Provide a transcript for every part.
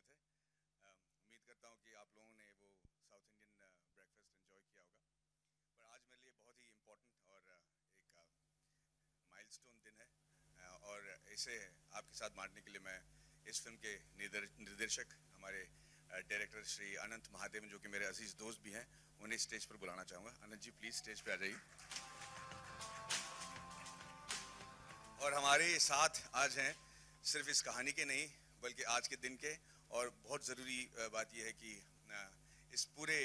स्वागत है। उम्मीद करता हूँ कि आप लोगों ने वो साउथ इंडियन ब्रेकफास्ट एंजॉय किया होगा। पर आज मेरे लिए बहुत ही इम्पोर्टेंट और एक माइलस्टोन दिन है और इसे आपके साथ बांटने के लिए मैं इस फिल्म के निर्देशक हमारे डायरेक्टर श्री अनंत महादेवन, जो कि मेरे अजीज दोस्त भी हैं, उन्हें स्टेज पर बुलाना चाहूँगा। अनंत जी, प्लीज़ स्टेज पे आ जाइए। और हमारे साथ आज हैं सिर्फ इस कहानी के नहीं बल्कि आज के दिन के, और बहुत ज़रूरी बात यह है कि इस पूरे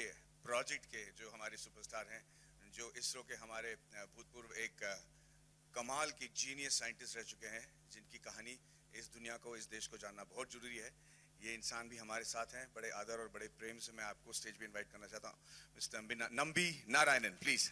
प्रोजेक्ट के जो हमारे सुपरस्टार हैं, जो इसरो के हमारे भूतपूर्व एक कमाल की जीनियस साइंटिस्ट रह चुके हैं, जिनकी कहानी इस दुनिया को, इस देश को जानना बहुत ज़रूरी है। ये इंसान भी हमारे साथ हैं। बड़े आदर और बड़े प्रेम से मैं आपको स्टेज पे इनवाइट करना चाहता हूँ मिस्टर नंबी नारायणन, प्लीज़।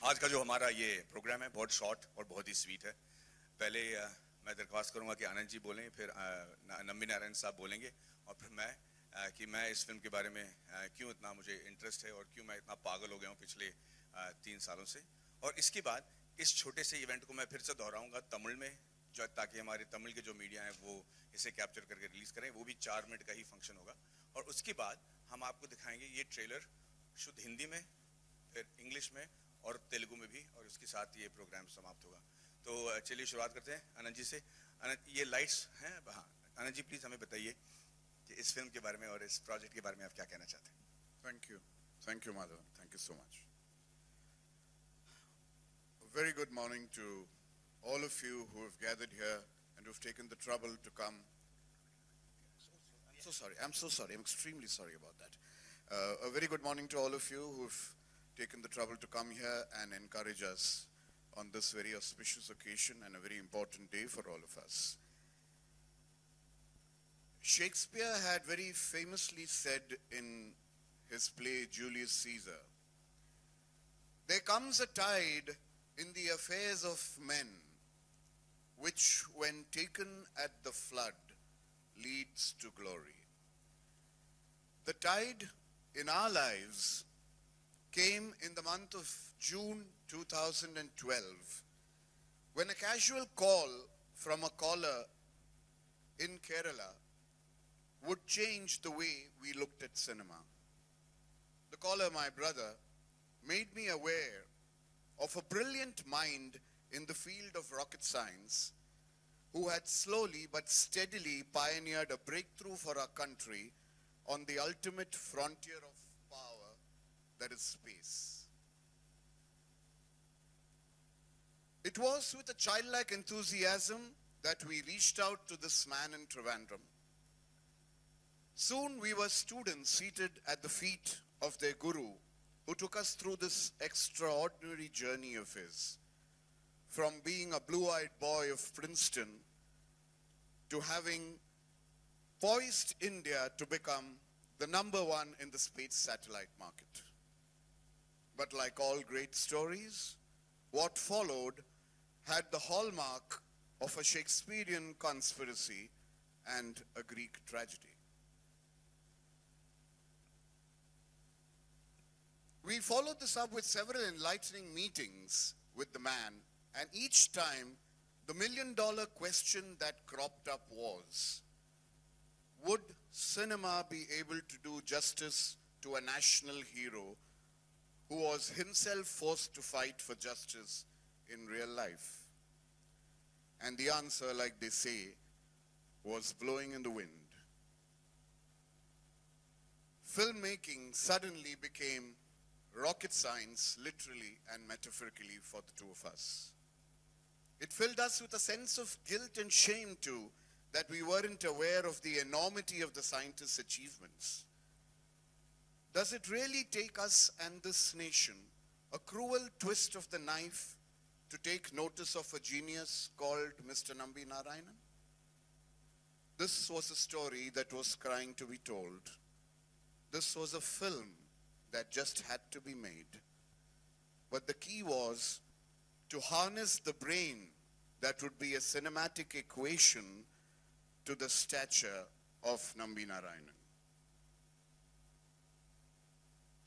आज का जो हमारा ये प्रोग्राम है बहुत शॉर्ट और बहुत ही स्वीट है। पहले मैं दरख्वास्त करूंगा कि आनंद जी बोलें, फिर नंबी नारायण साहब बोलेंगे, और फिर मैं कि मैं इस फिल्म के बारे में क्यों इतना मुझे इंटरेस्ट है और क्यों मैं इतना पागल हो गया हूँ पिछले 3 सालों से। और इसके बाद इस छोटे से इवेंट को मैं फिर से दोहराऊंगा तमिल में, जो ताकि हमारे तमिल के जो मीडिया है वो इसे कैप्चर करके रिलीज करें। वो भी 4 मिनट का ही फंक्शन होगा। और उसके बाद हम आपको दिखाएंगे ये ट्रेलर शुद्ध हिंदी में, फिर इंग्लिश में और तेलुगु में भी, और उसके साथ ये प्रोग्राम समाप्त होगा। तो चलिए शुरुआत करते हैं आनंद जी से। आनंद, ये लाइट्स हैं? हाँ आनंद जी, प्लीज़ हमें बताइए कि इस फिल्म के बारे में और इस प्रोजेक्ट के बारे में आप क्या कहना चाहते हैं। Thank you Madhav, thank you so much. A very good morning to all of you who have gathered here and who have taken the trouble to come. I'm so sorry, I'm extremely sorry about that. A very good morning to all of you who have taken the trouble to come here and encourage us on this very auspicious occasion and a very important day for all of us. Shakespeare had very famously said in his play Julius Caesar, "There comes a tide in the affairs of men, which when taken at the flood leads to glory." The tide in our lives came in the month of June 2012, when a casual call from a caller in Kerala would change the way we looked at cinema. The caller, my brother, made me aware of a brilliant mind in the field of rocket science who had slowly but steadily pioneered a breakthrough for our country on the ultimate frontier of power, that is space. It was with a childlike enthusiasm that we reached out to this man in Trivandrum. Soon we were students seated at the feet of their guru, who took us through this extraordinary journey of his, from being a blue-eyed boy of Princeton to having poised India to become the #1 in the space satellite market. But like all great stories, what followed had the hallmark of a Shakespearean conspiracy and a Greek tragedy. We followed this up with several enlightening meetings with the man, and each time the million-dollar question that cropped up was, would cinema be able to do justice to a national hero who was himself forced to fight for justice in real life? And the answer, like they say, was blowing in the wind. Filmmaking suddenly became rocket science, literally and metaphorically, for the two of us. It filled us with a sense of guilt and shame too, that we weren't aware of the enormity of the scientists' achievements. Does it really take us and this nation a cruel twist of the knife to take notice of a genius called Mr. Nambi Narayanan? This was a story that was crying to be told. This was a film that just had to be made. But the key was to harness the brain that would be a cinematic equation to the stature of Nambi Narayanan.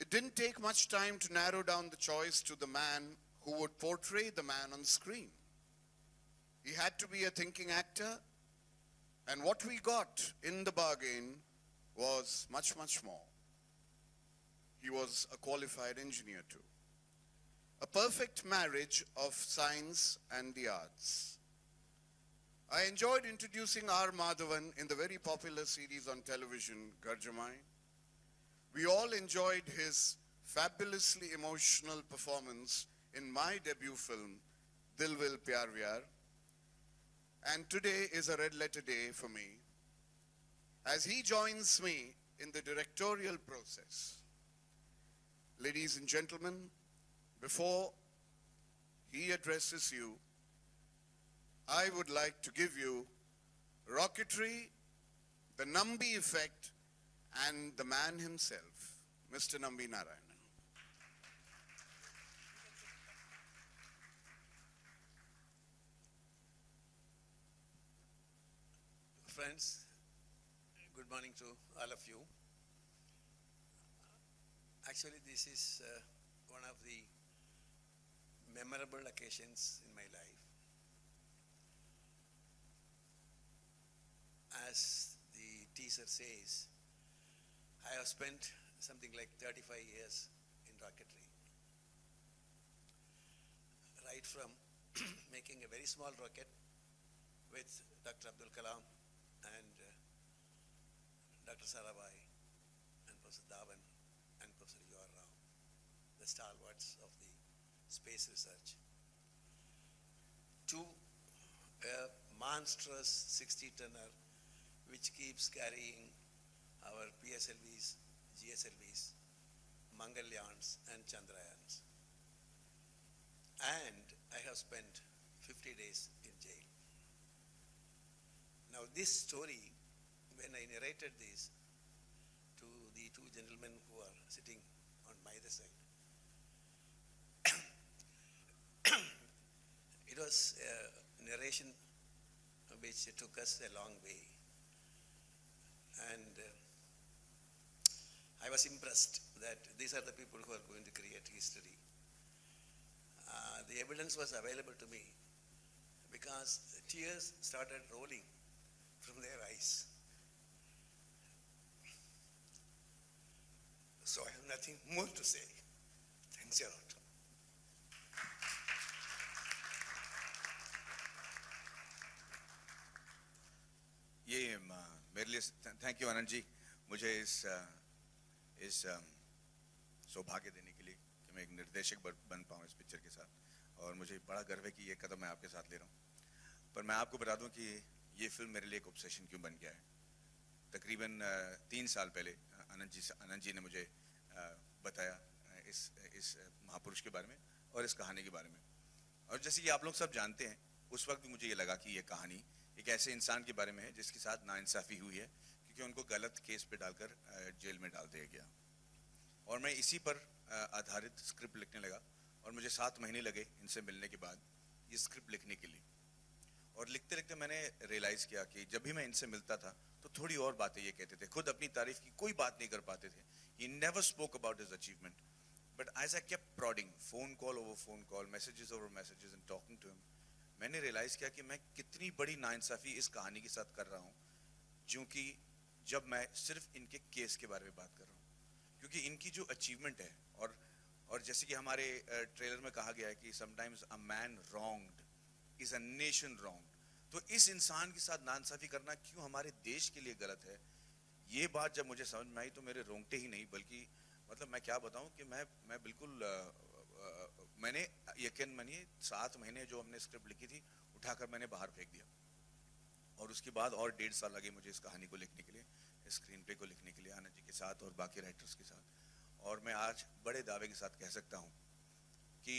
It didn't take much time to narrow down the choice to the man who would portray the man on screen. He had to be a thinking actor, and what we got in the bargain was much, much more. He was a qualified engineer too. A perfect marriage of science and the arts. I enjoyed introducing R. Madhavan in the very popular series on television, Garjamai. We all enjoyed his fabulously emotional performance in my debut film, Dil Vil Pyar Vyar. And today is a red letter day for me, as he joins me in the directorial process. Ladies and gentlemen, before he addresses you, I would like to give you Rocketry, the Nambi Effect, and the man himself, Mr. Nambi Narayanan. Friends, good morning to all of you. Actually, this is one of the memorable occasions in my life. As the teaser says, I have spent something like 35 years in rocketry. Right from making a very small rocket with Dr. Abdul Kalam and Dr. Sarabhai and Professor Dhawan and Professor U.R. Rao, the stalwarts of the space research, to a monstrous 60-tonner which keeps carrying our PSLVs, GSLVs, Mangalyans and Chandrayans. And I have spent 50 days in jail. Now this story, when I narrated this to the two gentlemen who are sitting on my other side, it was a narration which took us a long way. And I was impressed that these are the people who are going to create history. The evidence was available to me because tears started rolling from their eyes. So I have nothing more to say. Thanks a lot. ये मेरे लिए thank you Anand ji, मुझे इस सौभाग्य देने के लिए कि मैं एक निर्देशक बन पाऊँ इस पिक्चर के साथ, और मुझे बड़ा गर्व है कि ये कदम मैं आपके साथ ले रहा हूँ। पर मैं आपको बता दूं कि ये फिल्म मेरे लिए एक ऑब्सेशन क्यों बन गया है। तकरीबन 3 साल पहले आनंद जी ने मुझे बताया इस महापुरुष के बारे में और इस कहानी के बारे में, और जैसे कि आप लोग सब जानते हैं, उस वक्त भी मुझे ये लगा कि ये कहानी एक ऐसे इंसान के बारे में है जिसके साथ नाइंसाफ़ी हुई है, क्योंकि उनको गलत केस पे डालकर जेल में डाल दिया गया। और मैं इसी पर आधारित स्क्रिप्ट लिखने लगा, और मुझे 7 महीने लगे इनसे मिलने के बाद ये स्क्रिप्ट लिखने के लिए। और लिखते लिखते मैंने रियलाइज़ किया कि जब भी मैं इनसे मिलता था तो थोड़ी और बातें ये कहते थे, खुद अपनी तारीफ की कोई बात नहीं कर पाते थे। He never spoke about his achievement, but as I kept prodding, phone call over phone call, messages over messages and talking to him, मैंने रियलाइज़ किया कि मैं कितनी बड़ी नाइंसाफ़ी इस कहानी के साथ कर रहा हूँ, क्योंकि जब मैं सिर्फ इनके केस के बारे में बात कर रहा हूँ, क्योंकि इनकी जो अचीवमेंट है, और जैसे कि हमारे ट्रेलर में कहा गया है कि sometimes a man wronged is a nation wrong, तो इस इंसान के साथ नाइंसाफ़ी करना क्यों हमारे देश के लिए गलत है, ये बात जब मुझे समझ में आई तो मेरे रोंगटे ही नहीं, बल्कि मतलब मैं क्या बताऊं कि मैं बिल्कुल मैंने यकीन मानिए 7 महीने जो हमने स्क्रिप्ट लिखी थी उठाकर मैंने बाहर फेंक दिया, और उसके बाद और 1.5 साल लगे मुझे इस कहानी को लिखने के लिए, स्क्रीन प्ले को लिखने के लिए आनंद जी के साथ और बाकी राइटर्स के साथ। और मैं आज बड़े दावे के साथ कह सकता हूँ कि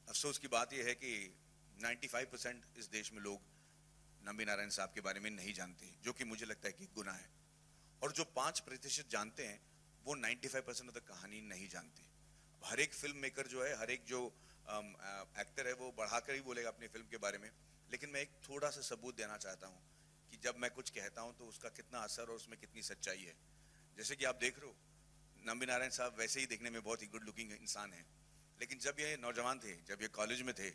अफसोस की बात यह है कि 95% इस देश में लोग नंबी नारायण साहब के बारे में नहीं जानते, जो कि मुझे लगता है कि गुनाह है, और जो 5% जानते हैं वो 95% ऑफ द कहानी नहीं जानते। हर एक फिल्म मेकर जो है, हर एक जो एक्टर है, वो बढ़ाकर ही बोलेगा अपनी फिल्म के बारे में, लेकिन मैं एक थोड़ा सा सबूत देना चाहता हूँ कि जब मैं कुछ कहता हूं तो उसका कितना असर और उसमें कितनी सच्चाई है। जैसे कि आप देख रहे हो, नंबी नारायण साहब वैसे ही देखने में बहुत ही गुड लुकिंग इंसान हैं, लेकिन जब ये नौजवान थे, जब ये कॉलेज में थे,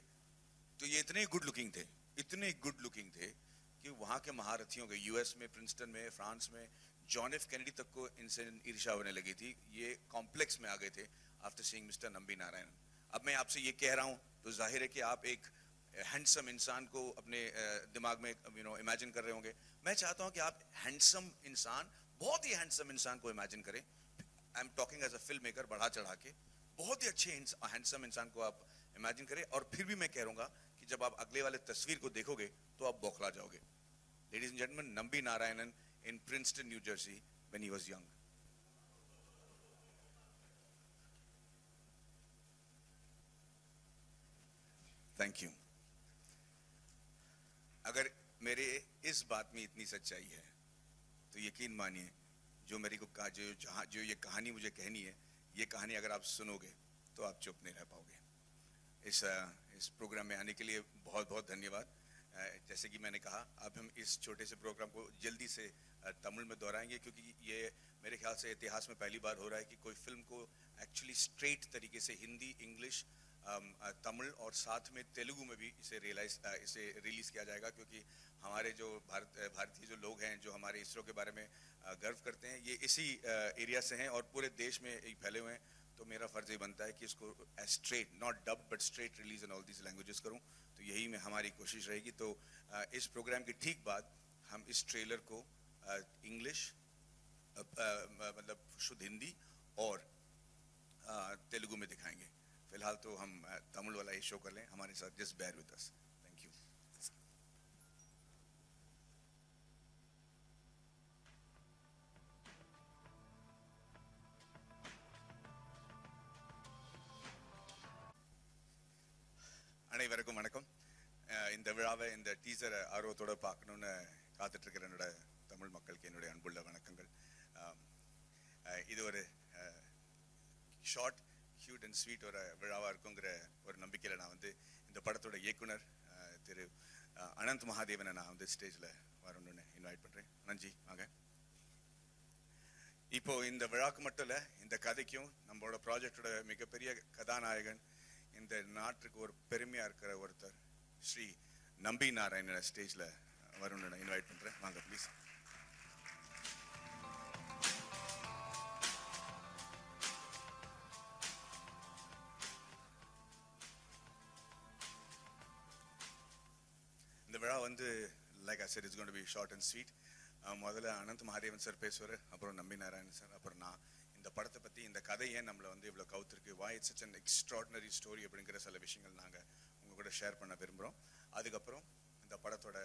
तो ये इतने गुड लुकिंग थे, इतने गुड लुकिंग थे कि वहाँ के महारथियों के, यूएस में, प्रिंसटन में, फ्रांस में, जॉन एफ कैनेडी तक को इनसे ईर्ष्या होने लगी थी। ये कॉम्प्लेक्स में आ गए थे after seeing mister Nambi Narayan. अब मैं आपसे ये कह रहा हूँ तो जाहिर है कि आप एक हैंडसम इंसान को अपने दिमाग में इमेजिन कर रहे होंगे। मैं चाहता हूँ कि आप हैंडसम इंसान, बहुत ही हैंडसम इंसान को इमेजिन करें। I am talking as a film maker, बढ़ा चढ़ा के, बहुत ही अच्छे हैंडसम इंसान को आप इमेजिन करें। और फिर भी मैं कह रहूँगा कि जब आप अगले वाले तस्वीर को देखोगे तो आप बौखला जाओगे। Ladies and gentleman, Nambi Narayanan in Princeton, New Jersey, when he was young. Thank you. अगर मेरे इस बात में इतनी सच्चाई है तो यकीन मानिए, जो मेरी को जो ये कहानी मुझे कहनी है, ये कहानी अगर आप सुनोगे तो आप चुप नहीं रह पाओगे। इस प्रोग्राम में आने के लिए बहुत बहुत धन्यवाद। जैसे कि मैंने कहा, अब हम इस छोटे से प्रोग्राम को जल्दी से तमिल में दोहराएंगे, क्योंकि ये मेरे ख्याल से इतिहास में पहली बार हो रहा है कि कोई फिल्म को एक्चुअली स्ट्रेट तरीके से हिंदी, इंग्लिश, तमिल और साथ में तेलुगु में भी इसे रिलीज किया जाएगा। क्योंकि हमारे जो भारतीय जो लोग हैं, जो हमारे इसरो के बारे में गर्व करते हैं, ये इसी एरिया से हैं और पूरे देश में फैले हुए हैं। तो मेरा फर्ज ये बनता है कि इसको straight, not dub but straight release in all these languages करूं। तो यही में हमारी कोशिश रहेगी। तो इस प्रोग्राम के ठीक बाद हम इस ट्रेलर को इंग्लिश, मतलब शुद्ध हिंदी और तेलुगु में दिखाएंगे। फिलहाल तो हम तमिल वाला ही शो कर लें। हमारे साथ just bear with us. Thank you. அனைவருக்கும் வணக்கம். இந்த விழாவை, இந்த டீசரை ஆர்வத்தோட பார்க்கணுன்னு காத்துட்டு இருக்கிற என்னோட தமிழ் மக்களுக்கு என்னுடைய அன்புள்ள வணக்கங்கள். இது ஒரு ஷார்ட், கியூட் அண்ட் ஸ்வீட் ஒரு விழாவாக இருக்குங்கிற ஒரு நம்பிக்கையில் நான் வந்து இந்த படத்தோட இயக்குனர் திரு அனந்த் மகாதேவனை நான் வந்து ஸ்டேஜில் வரணும்னு இன்வைட் பண்ணுறேன். அனந்த்ஜி வாங்க. இப்போ இந்த விழாக்கு மட்டும் இல்லை, இந்த கதைக்கும் நம்மளோட ப்ராஜெக்டோட மிகப்பெரிய கதாநாயகன், இந்த நாட்டுக்கு ஒரு பெருமையா இருக்கிற ஒருத்தர், ஸ்ரீ நம்பி நாராயணனை ஸ்டேஜ்ல வரணும்னு இன்வைட் பண்றேன். வாங்க ப்ளீஸ். இந்த விழா வந்து like I said it's going to be short and sweet. முதல்ல அனந்த் மகாதேவன் சார் பேசுவார், அப்புறம் நம்பி நாராயணன் சார், அப்புறம் நான் இந்த படத்தை பற்றி, இந்த கதை ஏன் நம்மளை வந்து இவ்வளோ கவுத்திருக்கு, why it's such an extraordinary story அப்படிங்கிற சில விஷயங்கள் நாங்கள் உங்கள் கூட ஷேர் பண்ண விரும்புகிறோம். அதுக்கப்புறம் இந்த படத்தோட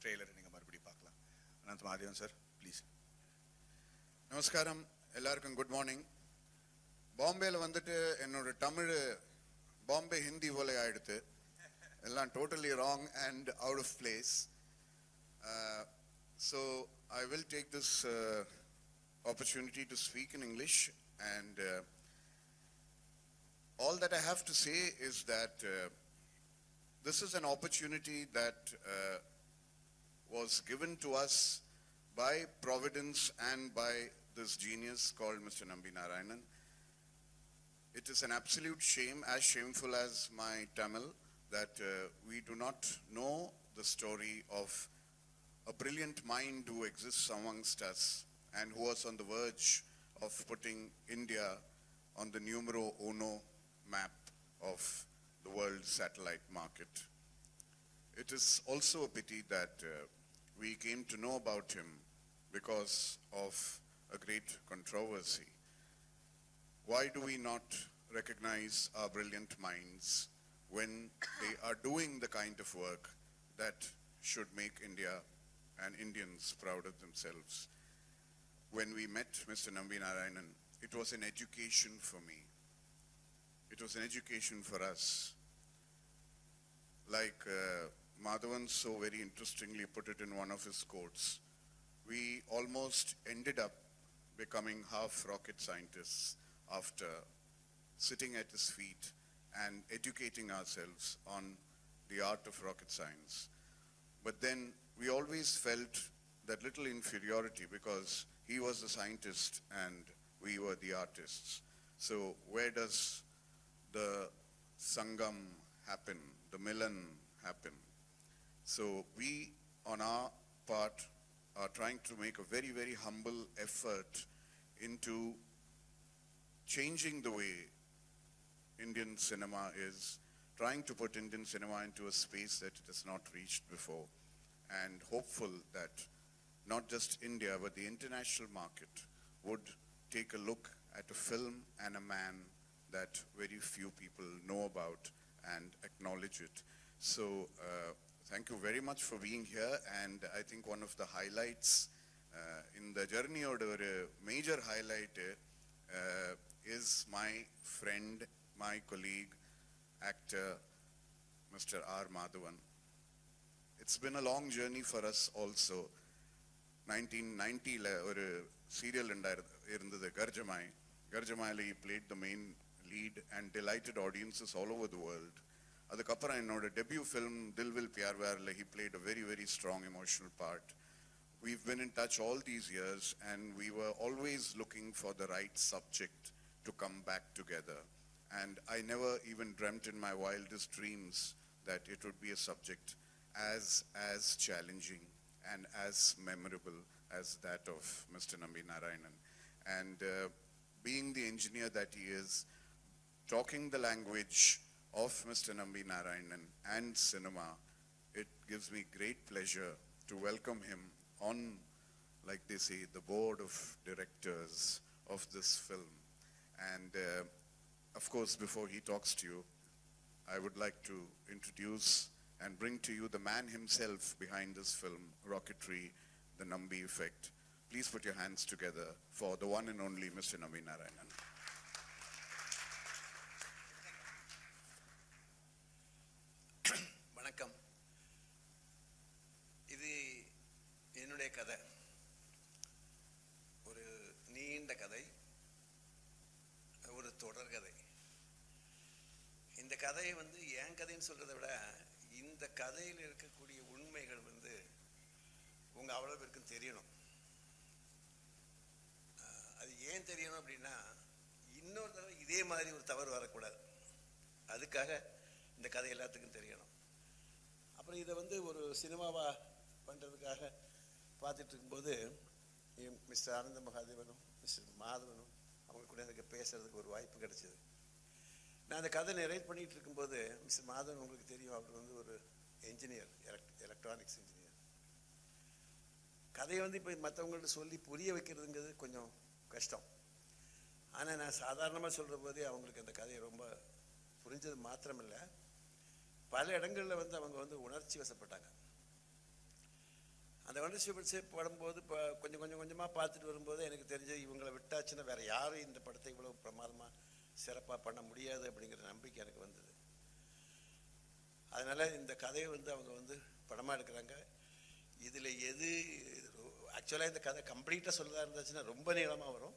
ட்ரெய்லரை நீங்கள் மறுபடியும் பார்க்கலாம். Anand Mahadevan sir please. நமஸ்காரம், எல்லாருக்கும் குட் மார்னிங். பாம்பேயில் வந்துட்டு என்னோட தமிழ் பாம்பே ஹிந்தி போல ஆயிடுத்து. எல்லாம் totally wrong and out of place. So I will take this opportunity to speak in English, and all that I have to say is that this is an opportunity that was given to us by Providence and by this genius called Mr. Nambi Narayanan. It is an absolute shame, as shameful as my Tamil, that we do not know the story of a brilliant mind who exists amongst us and who was on the verge of putting India on the numero uno map of the world satellite market. It is also a pity that we came to know about him because of a great controversy. Why do we not recognize our brilliant minds when they are doing the kind of work that should make India and Indians proud of themselves? When we met Mr. Nambi Narayanan, it was an education for me. It was an education for us. Like Madhavan so very interestingly put it in one of his quotes, we almost ended up becoming half rocket scientists after sitting at his feet and educating ourselves on the art of rocket science. But then we always felt that little inferiority because he was the scientist and we were the artists. So where does the sangam happen, the milan happen? So we, on our part, are trying to make a very, very humble effort into changing the way Indian cinema is, trying to put Indian cinema into a space that it has not reached before, and hopeful that not just India, but the international market would take a look at a film and a man that very few people know about and acknowledge it. So thank you very much for being here, and I think one of the highlights in the journey, or a major highlight is my friend, my colleague, actor, Mr. R. Madhavan. It's been a long journey for us also. 1990 ஒரு serial இருந்தது கர்ஜமாய். கர்ஜமாயில he played the main lead and delighted audiences all over the world. அதுக்கப்புறம் என்னோட debut film Dil Vil Pyar Vyarla, he played a very, very strong emotional part. We've been in touch all these years and we were always looking for the right subject to come back together. And I never even dreamt in my wildest dreams that it would be a subject as challenging and as memorable as that of Mr. Nambi Narayanan. And being the engineer that he is, talking the language of Mr. Nambi Narayanan and cinema, it gives me great pleasure to welcome him on, like they say, the board of directors of this film. And of course, before he talks to you, I would like to introduce and bring to you the man himself behind this film, Rocketry, the Nambi Effect. Please put your hands together for the one and only Mr. Nambi Narayanan. வணக்கம். இது என்னுடைய கதை, ஒரு நீண்ட கதை, ஒரு தொடர் கதை. இந்த கதையை என் கதைன்னு சொல்றதை விட இந்த கதையில் இருக்கக்கூடிய உண்மைகள் உங்க அவ்வளவு பேருக்கும் தெரியணும். அது ஏன் தெரியணும் அப்படின்னா, இன்னொரு தடவை இதே மாதிரி ஒரு தவறு வரக்கூடாது. அதுக்காக இந்த கதை எல்லாத்துக்கும் தெரியணும். அப்புறம் இதை ஒரு சினிமாவா பண்றதுக்காக பார்த்துட்டு இருக்கும்போது மிஸ்டர் ஆனந்த மகாதேவனும் மிஸ்டர் மாதவனும் அவங்க கூட எனக்கு பேசுறதுக்கு ஒரு வாய்ப்பு கிடைச்சது. நான் அந்த கதை நரேட் பண்ணிட்டு இருக்கும்போது, மிஸ்டர் மாதவன் உங்களுக்கு தெரியும், அவர் ஒரு என்ஜினியர், எலக்ட்ரானிக்ஸ் இன்ஜினியர். கதையை இப்போ மற்றவங்கள்ட்ட சொல்லி புரிய வைக்கிறதுங்கிறது கொஞ்சம் கஷ்டம். ஆனால் நான் சாதாரணமாக சொல்கிற போதே அவங்களுக்கு அந்த கதையை ரொம்ப புரிஞ்சது மாத்திரமில்லை, பல இடங்களில் அவங்க உணர்ச்சி வசப்பட்டாங்க. அந்த உணர்ச்சி படும்போது இப்போ கொஞ்சமாக பார்த்துட்டு வரும்போது எனக்கு தெரிஞ்சது, இவங்களை விட்டாச்சுன்னா வேறு யாரும் இந்த படத்தை இவ்வளோ பிரமாதமாக சிறப்பாக பண்ண முடியாது அப்படிங்கிற நம்பிக்கை எனக்கு வந்தது. அதனால் இந்த கதையை அவங்க படமாக எடுக்கிறாங்க. இதில் எது ஆக்சுவலாக இந்த கதை கம்ப்ளீட்டாக சொல்லதாக இருந்துச்சுன்னா ரொம்ப நீளமாக வரும்.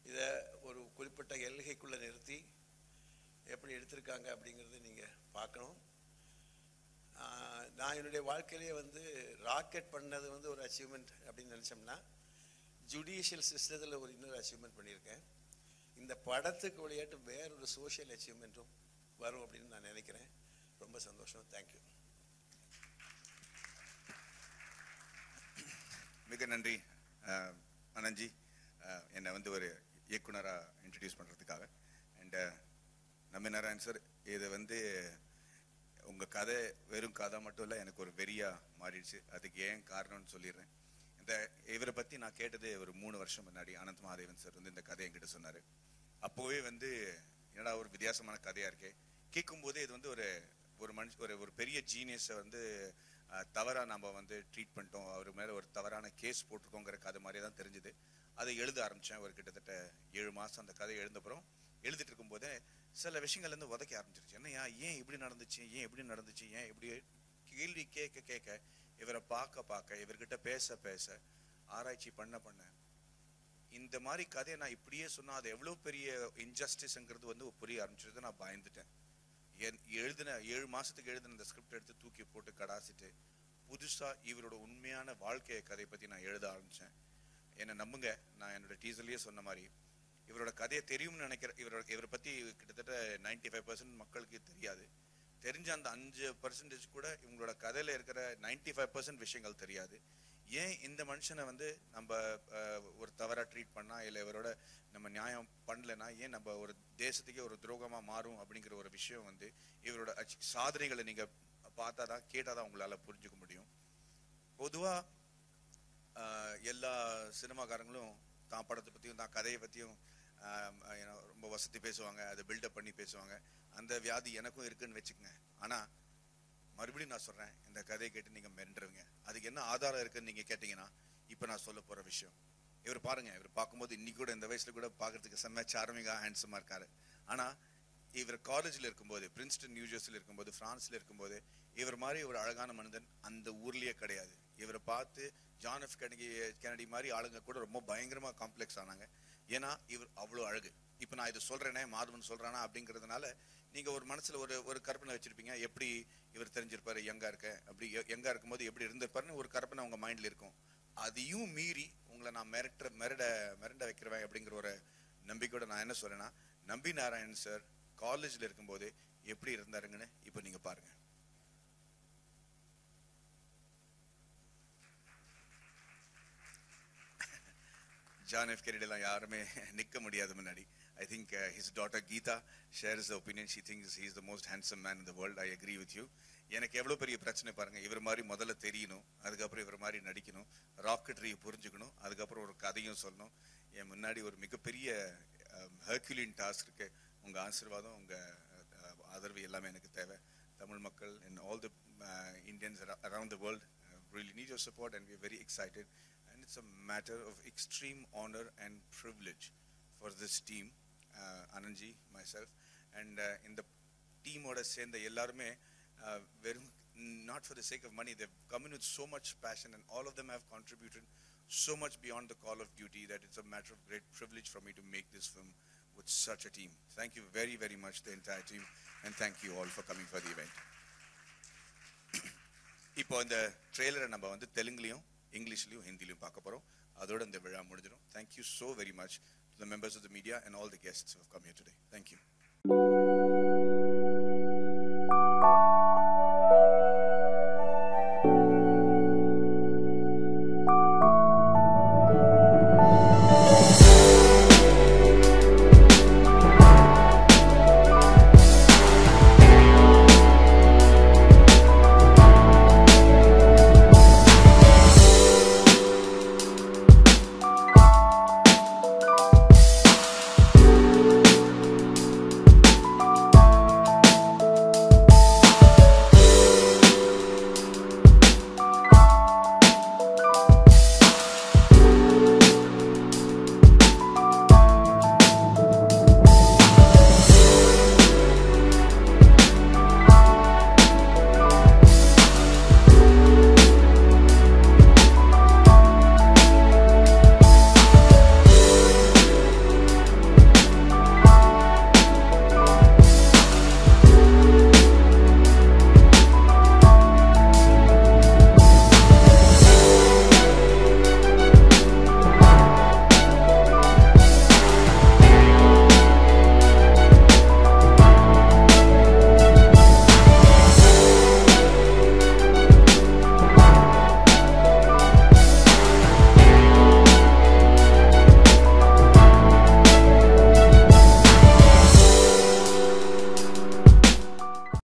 இதை ஒரு குறிப்பிட்ட எல்கைக்குள்ளே நிறுத்தி எப்படி எடுத்திருக்காங்க அப்படிங்கிறத நீங்கள் பார்க்கணும். நான் என்னுடைய வாழ்க்கையிலே ராக்கெட் பண்ணது ஒரு அச்சீவ்மெண்ட் அப்படின்னு நினச்சோம்னா, ஜுடிஷியல் சிஸ்டத்தில் ஒரு இன்னொரு அச்சீவ்மெண்ட் பண்ணியிருக்கேன். இந்த படத்துக்கு விளையாட்டு வேறொரு சோஷியல் அச்சீவ்மெண்ட்டும் வரும் அப்படின்னு நான் நினைக்கிறேன். ரொம்ப சந்தோஷம். தேங்க்யூ. மிக நன்றி அனந்த்ஜி, என்னை ஒரு இயக்குனராக இன்ட்ரடியூஸ் பண்ணுறதுக்காக. அண்ட் நம்பி நாராயண் சார், இது உங்கள் கதை வெறும் கதை மட்டும் இல்லை, எனக்கு ஒரு வெறியாக மாறிடுச்சு. அதுக்கு ஏன் காரணம்னு சொல்லிடுறேன். இவரை பற்றி நான் கேட்டது ஒரு 3 வருஷம் முன்னாடி அனந்த் மகாதேவன் சார் இந்த கதையை என்கிட்ட சொன்னார். அப்போவே என்னடா ஒரு வித்தியாசமான கதையாக இருக்கே, கேட்கும்போதே இது ஒரு பெரிய ஜீனியஸை தவறாக நம்ம ட்ரீட் பண்ணிட்டோம், அவர் மேலே ஒரு தவறான கேஸ் போட்டிருக்கோங்கிற கதை மாதிரியே தான் தெரிஞ்சுது. அதை எழுத ஆரம்பித்தேன். ஒரு கிட்டத்தட்ட 7 மாதம் அந்த கதையை எழுந்தப்புறம் எழுதிட்டு இருக்கும்போதே சில விஷயங்கள்லேருந்து உதைக்க ஆரம்பிச்சிருச்சு. என்ன ஏன் இப்படி நடந்துச்சு, ஏன் இப்படி கேள்வி கேட்க கேட்க, இவரை பார்க்க இவர்கிட்ட பேச ஆராய்ச்சி பண்ண இந்த மாதிரி கதையை நான் இப்படியே சொன்னால் அது எவ்வளோ பெரிய இன்ஜஸ்டிஸ்ங்கிறது புரிய ஆரம்பிச்சிருது. நான் பயந்துட்டேன். எழுதின 7 மாதத்துக்கு எழுதின இந்த ஸ்கிரிப்ட் எடுத்து தூக்கி போட்டு கடாசிட்டு புதுசாக இவரோட உண்மையான வாழ்க்கை கதை பற்றி நான் எழுத ஆரம்பித்தேன். என்னை நம்புங்க, நான் என்னோட டீசர்லேயே சொன்ன மாதிரி இவரோட கதையை தெரியும்னு நினைக்கிறேன். இவரை பற்றி கிட்டத்தட்ட 95% மக்களுக்கு தெரியாது. தெரிஞ்ச அந்த 5% கூட இவங்களோட கதையில் இருக்கிற 95% விஷயங்கள் தெரியாது. ஏன் இந்த மனுஷனை வந்து நம்ம ஒரு தவறாக ட்ரீட் பண்ணால், இல்லை இவரோட நம்ம நியாயம் பண்ணலைன்னா ஏன் நம்ம ஒரு தேசத்துக்கே ஒரு துரோகமாக மாறும் அப்படிங்கிற ஒரு விஷயம் வந்து இவரோட சாதனைகளை நீங்கள் பார்த்தா தான், கேட்டால் தான் உங்களால் புரிஞ்சுக்க முடியும். பொதுவாக எல்லா சினிமாக்காரங்களும் தான் படத்தை பற்றியும் தான் கதையை பற்றியும் ரொம்ப வசதி பேசுவாங்க, அதை பில்டப் பண்ணி பேசுவாங்க. அந்த வியாதி எனக்கும் இருக்குன்னு வச்சுக்கோங்க. ஆனால் மறுபடியும் நான் சொல்கிறேன், இந்த கதையை கேட்டு நீங்கள் மிரண்டுருவீங்க. அதுக்கு என்ன ஆதாரம் இருக்குன்னு நீங்கள் கேட்டிங்கன்னா இப்போ நான் சொல்ல போகிற விஷயம். இவர் பாருங்க, இவர் பார்க்கும்போது இன்னைக்கு கூட இந்த வயசுல கூட பார்க்கறதுக்கு செம்ம சார்மிங்காக ஹேண்ட்ஸமாக இருக்காரு. ஆனால் இவர் காலேஜில் இருக்கும்போது, பிரின்ஸ்டன் நியூஜெர்சியில் இருக்கும்போது, ஃப்ரான்ஸில் இருக்கும்போது இவர் மாதிரி ஒரு அழகான மனிதன் அந்த ஊர்லேயே கிடையாது. இவரை பார்த்து ஜான் எஃப் கெனடி மாதிரி ஆளுங்க கூட ரொம்ப பயங்கரமாக காம்ப்ளெக்ஸ் ஆனாங்க. ஏன்னா இவர் அவ்வளோ அழகு. இப்போ நான் இது சொல்கிறேனே, மாதவன் சொல்கிறானா அப்படிங்கிறதுனால நீங்கள் ஒரு மனசில் ஒரு கற்பனை வச்சுருப்பீங்க. எப்படி இவர் தெரிஞ்சிருப்பார், யங்காக இருக்க, அப்படி யங்காக இருக்கும்போது எப்படி இருந்திருப்பாருன்னு ஒரு கற்பனை உங்கள் மைண்டில் இருக்கும். அதையும் மீறி உங்களை நான் மிரண்ட வைக்கிறேன் அப்படிங்கிற ஒரு நம்பிக்கையோட நான் என்ன சொல்கிறேன்னா, நம்பி நாராயணன் சார் காலேஜில் இருக்கும்போது எப்படி இருந்தாருங்கன்னு இப்போ நீங்கள் பாருங்கள். John F. Kennedy யாருமே நிற்க முடியாது முன்னாடி. I think his daughter Geeta shares the opinion. She thinks he is the most handsome man in the world. I agree with you. எனக்கு எவ்வளோ பெரிய பிரச்சனை பாருங்கள். இவர் மாதிரி முதல்ல தெரியணும், அதுக்கப்புறம் இவர் மாதிரி நடிக்கணும், ராக்கெட்ரியை புரிஞ்சுக்கணும், அதுக்கப்புறம் ஒரு கதையும் சொல்லணும். என் முன்னாடி ஒரு மிகப்பெரிய ஹெர்குலியன் டாஸ்க் இருக்கு. உங்கள் ஆசீர்வாதம், உங்கள் ஆதரவு எல்லாமே எனக்கு தேவை. தமிழ் மக்கள் and all the Indians around the world really need your support, and we are very excited. And it's a matter of extreme honor and privilege for this team, Anandji, myself, and in the team oda சேர்ந்த எல்லாருமே வெறும் not for the sake of money. They've come in with so much passion, and all of them have contributed so much beyond the call of duty that it's a matter of great privilege for me to make this film with such a team. Thank you very, very much, the entire team, and thank you all for coming for the event. இப்போ இந்த ட்ரெய்லரை நம்ம வந்து தெலுங்குலையும் இங்கிலீஷ்லையும் ஹிந்திலையும் பார்க்க போகிறோம். அதோட இந்த விழா முடிஞ்சிடும். Thank you so very much to the members of the media and all the guests who have come here today. Thank you.